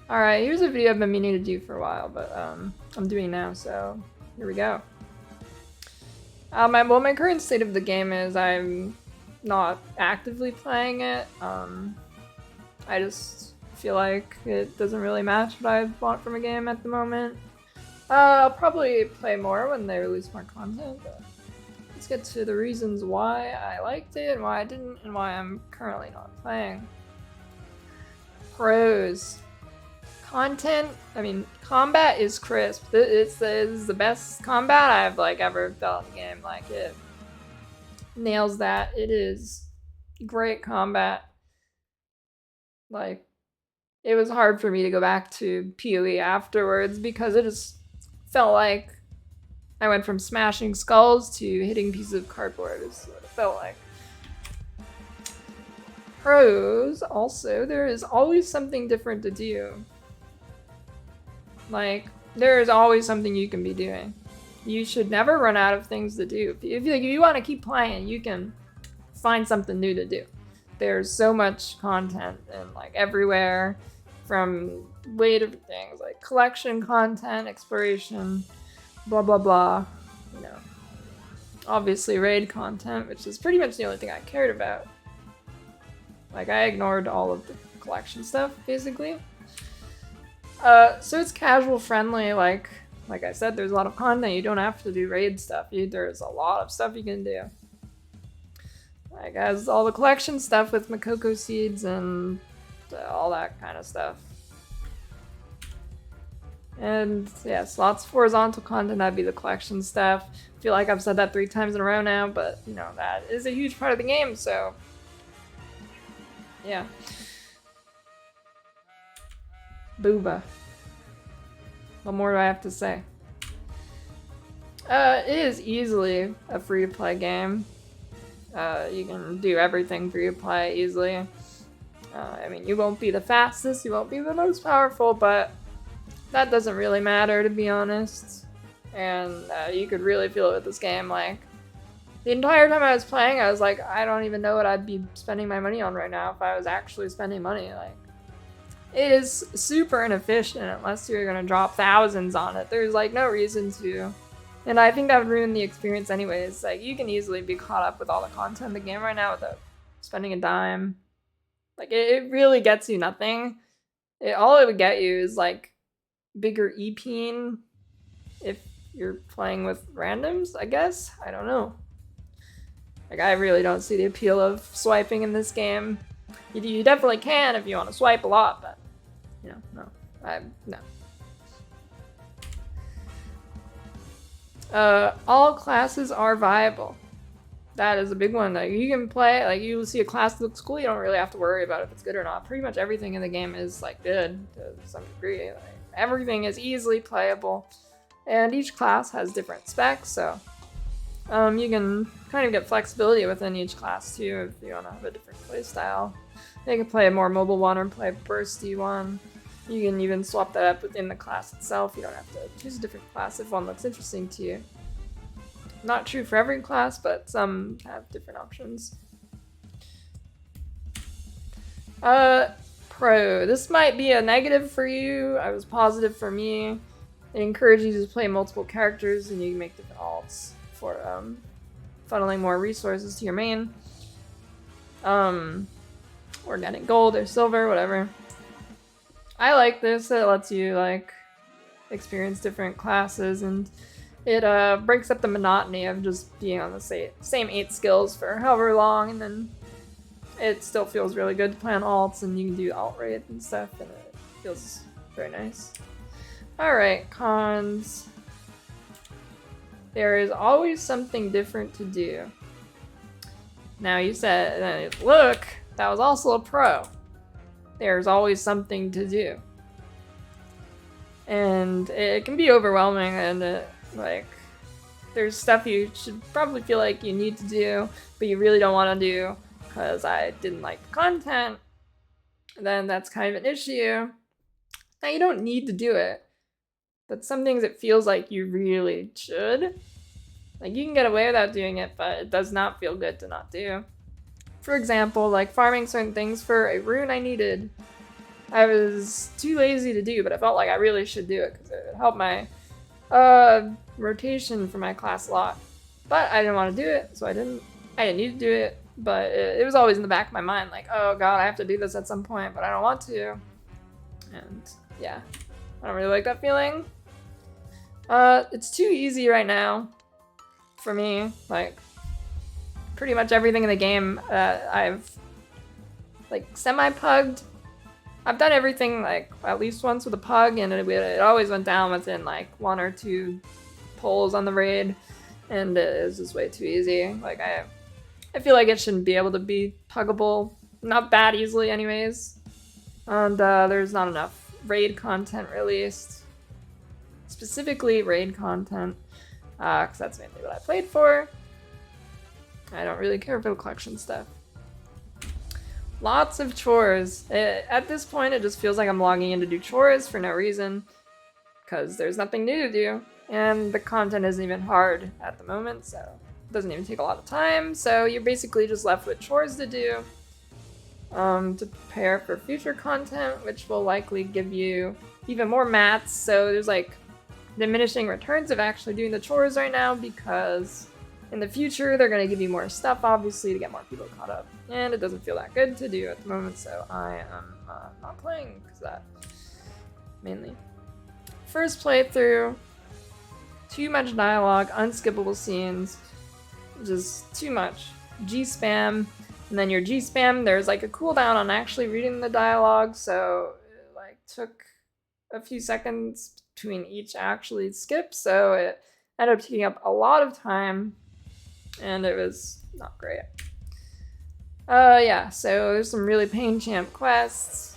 Alright, here's a video I've been meaning to do for a while, but I'm doing now, so here we go. My current state of the game is I'm not actively playing it. I just feel like it doesn't really match what I want from a game at the moment. I'll probably play more when they release more content, but let's get to the reasons why I liked it and why I didn't and why I'm currently not playing. Pros. Content, combat is crisp. This is the best combat I've ever felt in a game. Like, it nails that. It is great combat. Like, it was hard for me to go back to PoE afterwards because it just felt like I went from smashing skulls to hitting pieces of cardboard is what it felt like. Pros, also, there is always something different to do. Like, there is always something you can be doing. You should never run out of things to do. If you want to keep playing, you can find something new to do. There's so much content and everywhere, from way different things like collection content, exploration, blah blah blah. You know, obviously raid content, which is pretty much the only thing I cared about. Like, I ignored all of the collection stuff basically. So it's casual friendly. Like I said, there's a lot of content. You don't have to do raid stuff. There's a lot of stuff you can do. Like, has all the collection stuff with Makoko seeds and all that kind of stuff. And yes, lots of horizontal content. That'd be the collection stuff. I feel like I've said that 3 times in a row now, but you know, that is a huge part of the game, so yeah. Booba. What more do I have to say? It is easily a free-to-play game. You can do everything free-to-play easily. You won't be the fastest, you won't be the most powerful, but that doesn't really matter, to be honest. And you could really feel it with this game. Like, the entire time I was playing, I was like, I don't even know what I'd be spending my money on right now if I was actually spending money. Like, it is super inefficient unless you're gonna drop thousands on it. There's no reason to. And I think that would ruin the experience anyways. Like, you can easily be caught up with all the content in the game right now without spending a dime. Like, it really gets you nothing. All it would get you is bigger EPing if you're playing with randoms, I guess? I don't know. Like, I really don't see the appeal of swiping in this game. You definitely can if you want to swipe a lot, but no. All classes are viable. That is a big one. Like, you can play, you see a class that looks cool, you don't really have to worry about if it's good or not. Pretty much everything in the game is good to some degree. Everything is easily playable, and each class has different specs, so you can kind of get flexibility within each class too if you want to have a different play style. You can play a more mobile one or play a bursty one. You can even swap that up within the class itself. You don't have to choose a different class if one looks interesting to you. Not true for every class, but some have different options. Pro. This might be a negative for you. I was positive for me. It encourages you to play multiple characters, and you can make different alts for funneling more resources to your main. Organic gold or silver, whatever. I like this. It lets you experience different classes, and it breaks up the monotony of just being on the same 8 skills for however long, and then it still feels really good to play on alts, and you can do alt raid and stuff, and it feels very nice. Alright, cons. There is always something different to do. Now, you said, look, that was also a pro. There's always something to do. And it can be overwhelming, and there's stuff you should probably feel like you need to do, but you really don't want to do because I didn't like the content. Then that's kind of an issue. Now, you don't need to do it, but some things it feels like you really should. You can get away without doing it, but it does not feel good to not do. For example, farming certain things for a rune I needed. I was too lazy to do, but I felt like I really should do it because it would help my rotation for my class a lot. But I didn't want to do it, so I didn't need to do it, but it was always in the back of my mind, like, oh god, I have to do this at some point, but I don't want to. And yeah, I don't really like that feeling. It's too easy right now for me. Like, pretty much everything in the game I've like semi-pugged. I've done everything like at least once with a pug, and it always went down within like 1 or 2 pulls on the raid, and it was just way too easy. Like I feel like it shouldn't be able to be puggable, not that easily anyways. And there's not enough raid content released. Specifically raid content, because that's mainly what I played for. I don't really care for the collection stuff. Lots of chores. At this point, it just feels like I'm logging in to do chores for no reason, because there's nothing new to do, and the content isn't even hard at the moment, so it doesn't even take a lot of time, so you're basically just left with chores to do to prepare for future content, which will likely give you even more mats. So there's like diminishing returns of actually doing the chores right now, because in the future they're going to give you more stuff, obviously, to get more people caught up, and it doesn't feel that good to do at the moment, so I am not playing because of that, mainly. First playthrough, too much dialogue, unskippable scenes, just too much. G-spam, and then your G-spam, there's like a cooldown on actually reading the dialogue, so it like took a few seconds between each actually skip, so it ended up taking up a lot of time, and it was not great. Yeah, so there's some really pain champ quests.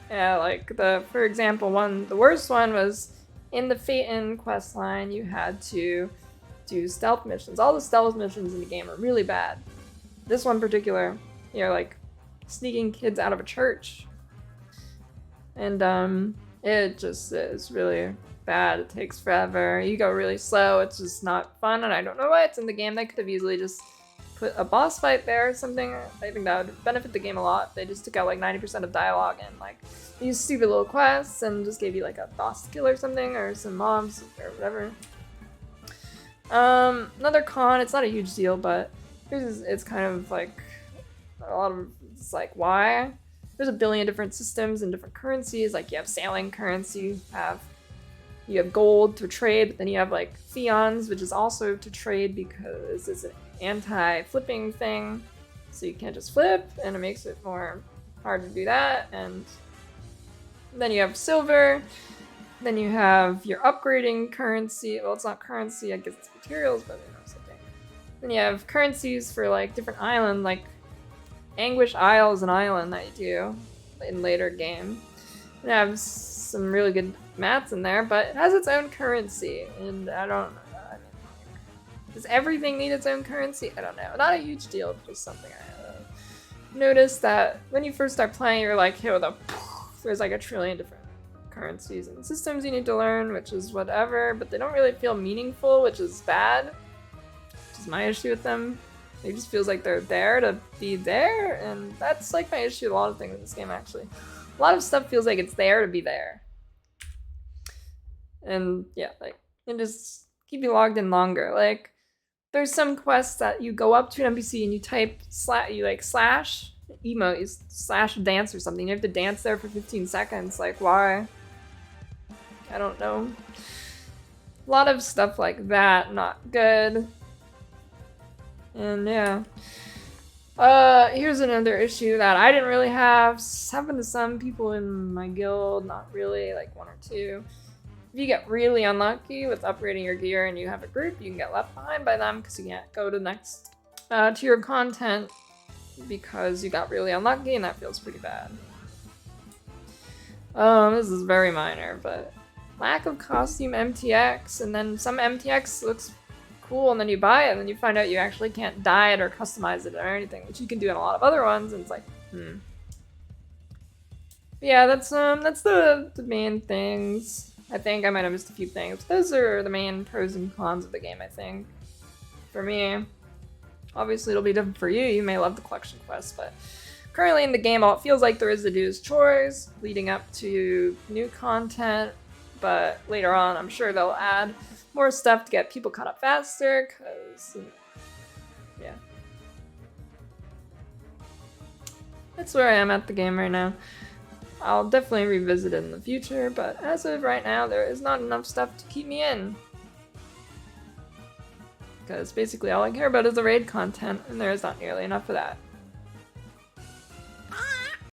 Yeah, like for example, the worst one was in the Phaeton quest line. You had to do stealth missions. All the stealth missions in the game are really bad. This one in particular, you're like sneaking kids out of a church, and it just is really bad. It takes forever. You go really slow. It's just not fun, and I don't know why it's in the game. They could have easily just put a boss fight there or something. I think that would benefit the game a lot. They just took out like 90% of dialogue and like these stupid little quests and just gave you like a boss to kill or something, or some mobs or whatever. Another con, it's not a huge deal, but it's kind of like a lot of, it's like, why? There's a billion different systems and different currencies. Like you have sailing currency, you have gold to trade, but then you have like fions, which is also to trade because it's an anti-flipping thing, so you can't just flip, and it makes it more hard to do that. And then you have silver, then you have your upgrading currency. Well, it's not currency, I guess it's materials, but you know, something. Then you have currencies for like different islands, like Anguish Isle is an island that you do in later game. It has some really good mats in there, but it has its own currency, and I mean, does everything need its own currency? I don't know. Not a huge deal, just something I noticed that when you first start playing, you're like, here, there's like a trillion different currencies and systems you need to learn, which is whatever, but they don't really feel meaningful, which is bad. Which is my issue with them. It just feels like they're there to be there, and that's like my issue with a lot of things in this game, actually. A lot of stuff feels like it's there to be there. And yeah, like, and just keep you logged in longer. Like, there's some quests that you go up to an NPC and you type slash emote, you slash dance or something. You have to dance there for 15 seconds. Like, why? I don't know. A lot of stuff like that, not good. And yeah. Here's another issue that I didn't really have. It's happened to some people in my guild, not really, like 1 or 2. If you get really unlucky with upgrading your gear and you have a group, you can get left behind by them because you can't go to the next tier of content because you got really unlucky, and that feels pretty bad. This is very minor, but lack of Costume Mtx, and then some MTX looks cool and then you buy it and then you find out you actually can't dye it or customize it or anything, which you can do in a lot of other ones, and it's like, yeah, that's the main things. I think I might have missed a few things. Those are the main pros and cons of the game, I think. For me. Obviously it'll be different for you. You may love the collection quest, but Currently in the game, all it feels like there is to do is chores leading up to new content, but later on I'm sure they'll add more stuff to get people caught up faster, because, yeah. That's where I am at the game right now. I'll definitely revisit it in the future, but as of right now, there is not enough stuff to keep me in. Because basically all I care about is the raid content, and there is not nearly enough of that.